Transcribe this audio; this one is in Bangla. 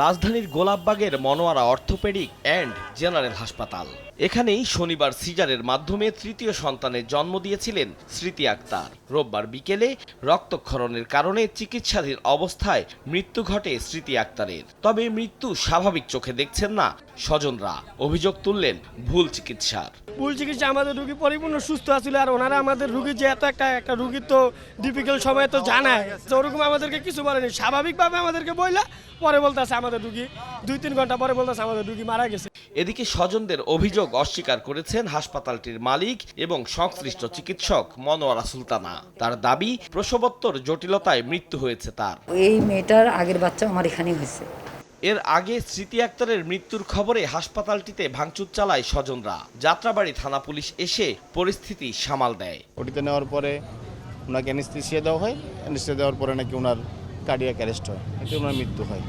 রাজধানীর গোলাপবাগের মনোয়ারা অর্থোপেডিক অ্যান্ড জেনারেল হাসপাতাল। এখানেই শনিবার সিজারের মাধ্যমে তৃতীয় সন্তানের জন্ম দিয়েছিলেন স্মৃতি আক্তার। রোববার বিকেলে রক্তক্ষরণের কারণে চিকিৎসাধীন অবস্থায় মৃত্যু ঘটে স্মৃতি আক্তারের। তবে মৃত্যু স্বাভাবিক চোখে দেখছেন না স্বজনরা, অভিযোগ তুললেন ভুল চিকিৎসার। ভুল চিকিৎসা, আমাদের রুগী পরিপূর্ণ সুস্থ আছিল, আর ওনারা আমাদের রুগী যে এত একটা রুগী তো ডিফিকাল্ট সময় তো জানায়, ওরকম আমাদেরকে কিছু বলেনি। স্বাভাবিকভাবে আমাদেরকে বললা, পরে বলতেছে আমাদের রুগী 2-3 ঘন্টা পরে বলতেছে আমাদের রুগী মারা গেছে। এদিকে স্বজনদের অভিযোগ অস্বীকার করেছেন হাসপাতালটির মালিক এবং সংশ্লিষ্ট চিকিৎসক মনোয়ারা সুলতানা। তার দাবি, প্রসবোত্তর জটিলতায় মৃত্যু হয়েছে তার। এই মেয়েটার আগের বাচ্চা আমার এখানেই হয়েছে। এর আগে স্মৃতি আক্তারের মৃত্যুর খবরে হাসপাতালটিতে ভাঙচুর চালায় স্বজনরা। যাত্রাবাড়ি থানা পুলিশ এসে পরিস্থিতি সামাল দেয়। ওটিতে নেওয়ার পরে ওনাকে অ্যানেস্থেসিয়া দেওয়া হয়। অ্যানেস্থেসিয়া দেওয়ার পরে নাকি ওনার কার্ডিয়াক অ্যারেস্ট হয়, এতে ওনার মৃত্যু হয়।